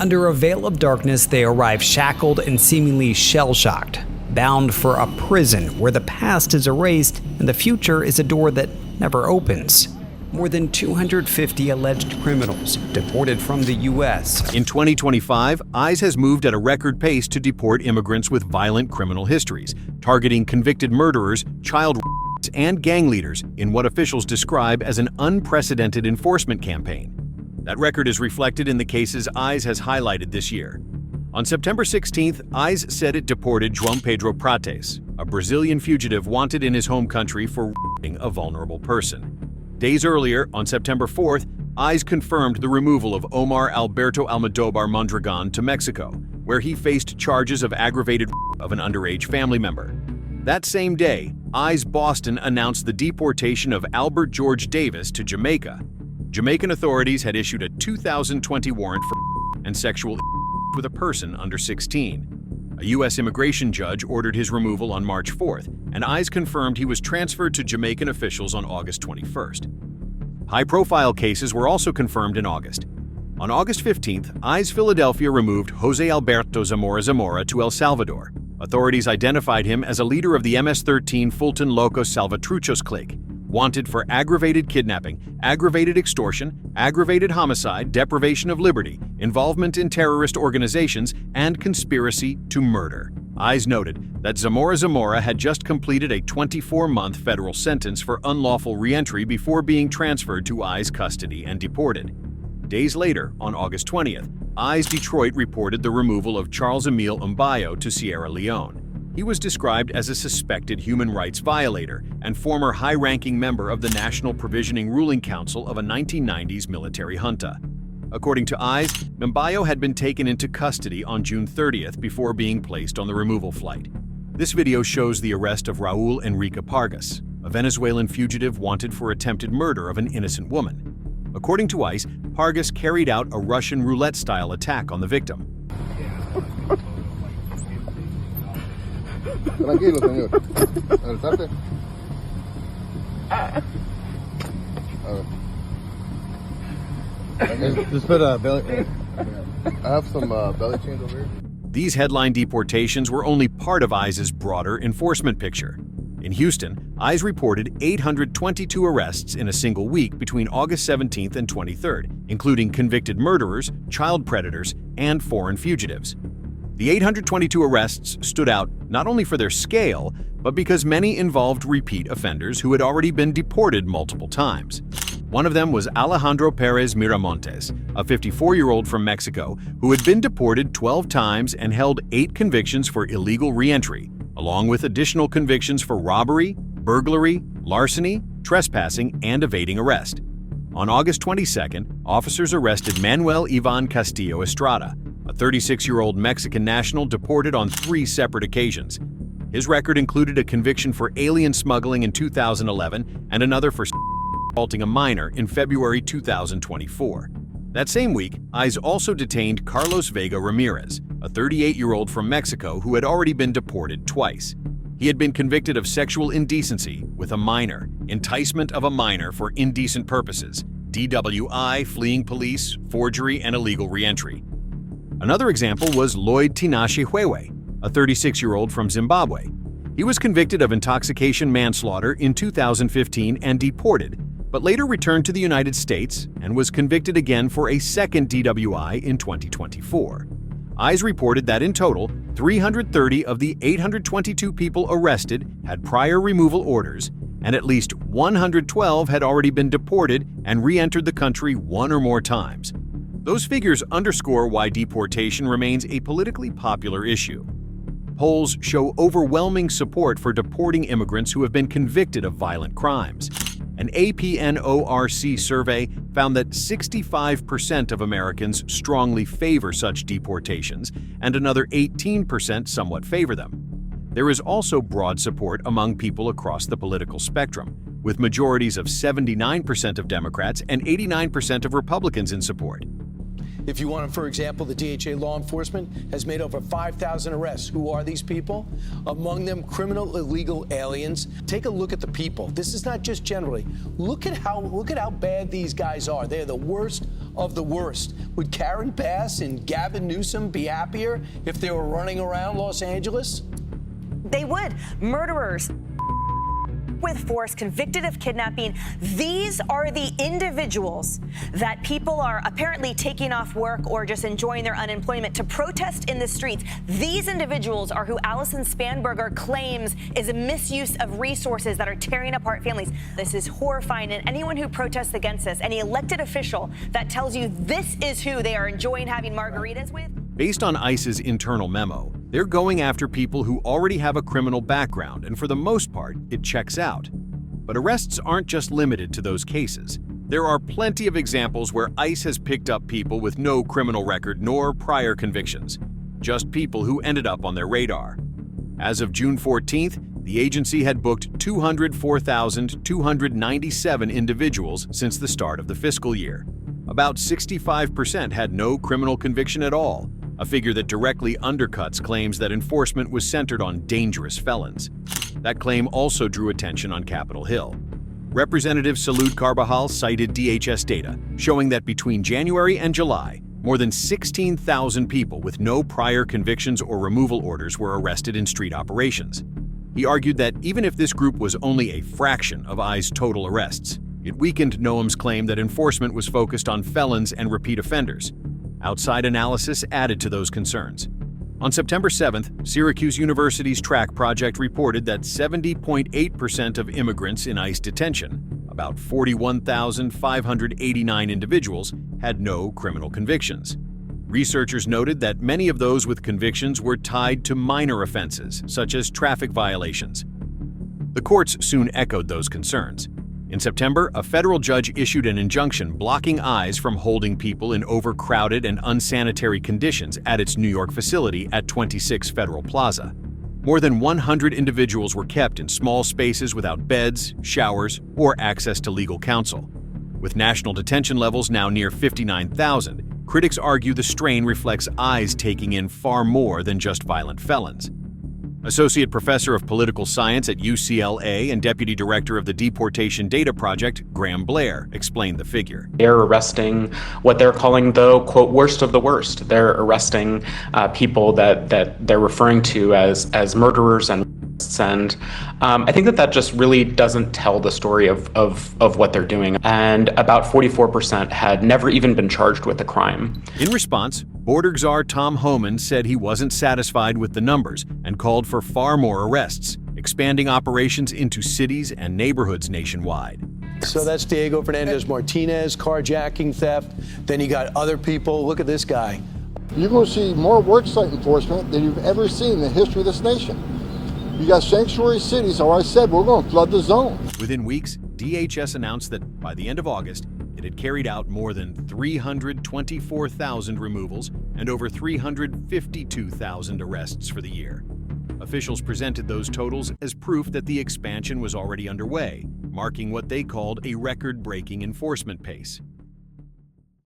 Under a veil of darkness, they arrive shackled and seemingly shell-shocked, bound for a prison where the past is erased and the future is a door that never opens. More than 250 alleged criminals deported from the U.S. In 2025, ICE has moved at a record pace to deport immigrants with violent criminal histories, targeting convicted murderers, child rapists, and gang leaders in what officials describe as an unprecedented enforcement campaign. That record is reflected in the cases ICE has highlighted this year. On September 16th, ICE said it deported João Pedro Prates, a Brazilian fugitive wanted in his home country for raping a vulnerable person. Days earlier, on September 4th, ICE confirmed the removal of Omar Alberto Almodovar Mondragon to Mexico, where he faced charges of aggravated rape of an underage family member. That same day, ICE Boston announced the deportation of Albert George Davis to Jamaica. Jamaican authorities had issued a 2020 warrant for and sexual with a person under 16. A U.S. immigration judge ordered his removal on March 4th, and ICE confirmed he was transferred to Jamaican officials on August 21st. High-profile cases were also confirmed in August. On August 15th, ICE Philadelphia removed Jose Alberto Zamora to El Salvador. Authorities identified him as a leader of the MS-13 Fulton Locos Salvatruchos clique, wanted for aggravated kidnapping, aggravated extortion, aggravated homicide, deprivation of liberty, involvement in terrorist organizations, and conspiracy to murder. ICE noted that Zamora had just completed a 24-month federal sentence for unlawful re-entry before being transferred to ICE custody and deported. Days later, on August 20th, ICE Detroit reported the removal of Charles Emile Mbayo to Sierra Leone. He was described as a suspected human rights violator and former high-ranking member of the National Provisioning Ruling Council of a 1990s military junta. According to ICE, Mbayo had been taken into custody on June 30th before being placed on the removal flight. This video shows the arrest of Raul Enrique Pargas, a Venezuelan fugitive wanted for attempted murder of an innocent woman. According to ICE, Pargas carried out a Russian roulette-style attack on the victim. Tranquilo, señor. Alzate. Just put a belly. I have some belly chains over here. These headline deportations were only part of ICE's broader enforcement picture. In Houston, ICE reported 822 arrests in a single week between August 17th and 23rd, including convicted murderers, child predators, and foreign fugitives. The 822 arrests stood out not only for their scale, but because many involved repeat offenders who had already been deported multiple times. One of them was Alejandro Perez Miramontes, a 54-year-old from Mexico who had been deported 12 times and held 8 convictions for illegal re-entry, along with additional convictions for robbery, burglary, larceny, trespassing, and evading arrest. On August 22nd, officers arrested Manuel Ivan Castillo Estrada, a 36-year-old Mexican national deported on 3 separate occasions. His record included a conviction for alien smuggling in 2011 and another for assaulting a minor in February 2024. That same week, ICE also detained Carlos Vega Ramirez, a 38-year-old from Mexico who had already been deported twice. He had been convicted of sexual indecency with a minor, enticement of a minor for indecent purposes, DWI, fleeing police, forgery, and illegal re-entry. Another example was Lloyd Tinashe Huewe, a 36-year-old from Zimbabwe. He was convicted of intoxication manslaughter in 2015 and deported, but later returned to the United States and was convicted again for a second DWI in 2024. ICE reported that in total, 330 of the 822 people arrested had prior removal orders, and at least 112 had already been deported and re-entered the country 1 or more times. Those figures underscore why deportation remains a politically popular issue. Polls show overwhelming support for deporting immigrants who have been convicted of violent crimes. An APNORC survey found that 65% of Americans strongly favor such deportations, and another 18% somewhat favor them. There is also broad support among people across the political spectrum, with majorities of 79% of Democrats and 89% of Republicans in support. If you want to, for example, the DHA law enforcement has made over 5,000 arrests. Who are these people? Among them, criminal illegal aliens. Take a look at the people. This is not just generally. Look at how bad these guys are. They're the worst of the worst. Would Karen Bass and Gavin Newsom be happier if they were running around Los Angeles? They would. Murderers with force, convicted of kidnapping. These are the individuals that people are apparently taking off work or just enjoying their unemployment to protest in the streets. These individuals are who Alison Spanberger claims is a misuse of resources that are tearing apart families. This is horrifying, and anyone who protests against this, any elected official that tells you this is who they are enjoying having margaritas with. Based on ICE's internal memo, they're going after people who already have a criminal background, and for the most part, it checks out. But arrests aren't just limited to those cases. There are plenty of examples where ICE has picked up people with no criminal record nor prior convictions, just people who ended up on their radar. As of June 14th, the agency had booked 204,297 individuals since the start of the fiscal year. About 65% had no criminal conviction at all, a figure that directly undercuts claims that enforcement was centered on dangerous felons. That claim also drew attention on Capitol Hill. Representative Salud Carbajal cited DHS data showing that between January and July, more than 16,000 people with no prior convictions or removal orders were arrested in street operations. He argued that even if this group was only a fraction of ICE's total arrests, it weakened Noam's claim that enforcement was focused on felons and repeat offenders. Outside analysis added to those concerns. On September 7th, Syracuse University's track project reported that 70.8% of immigrants in ICE detention, about 41,589 individuals, had no criminal convictions. Researchers noted that many of those with convictions were tied to minor offenses, such as traffic violations. The courts soon echoed those concerns. In September, a federal judge issued an injunction blocking ICE from holding people in overcrowded and unsanitary conditions at its New York facility at 26 Federal Plaza. More than 100 individuals were kept in small spaces without beds, showers, or access to legal counsel. With national detention levels now near 59,000, critics argue the strain reflects ICE taking in far more than just violent felons. Associate Professor of Political Science at UCLA and Deputy Director of the Deportation Data Project, Graham Blair, explained the figure. They're arresting what they're calling the, quote, worst of the worst. They're arresting people that they're referring to as murderers and rapists. And I think that just really doesn't tell the story of what they're doing. And about 44% had never even been charged with a crime. In response, Border Czar Tom Homan said he wasn't satisfied with the numbers and called for far more arrests, expanding operations into cities and neighborhoods nationwide. So that's Diego Fernandez Martinez, carjacking, theft. Then you got other people. Look at this guy. You're going to see more worksite enforcement than you've ever seen in the history of this nation. You got sanctuary cities, or I said, we're going to flood the zone. Within weeks, DHS announced that by the end of August, it had carried out more than 324,000 removals and over 352,000 arrests for the year. Officials presented those totals as proof that the expansion was already underway, marking what they called a record-breaking enforcement pace.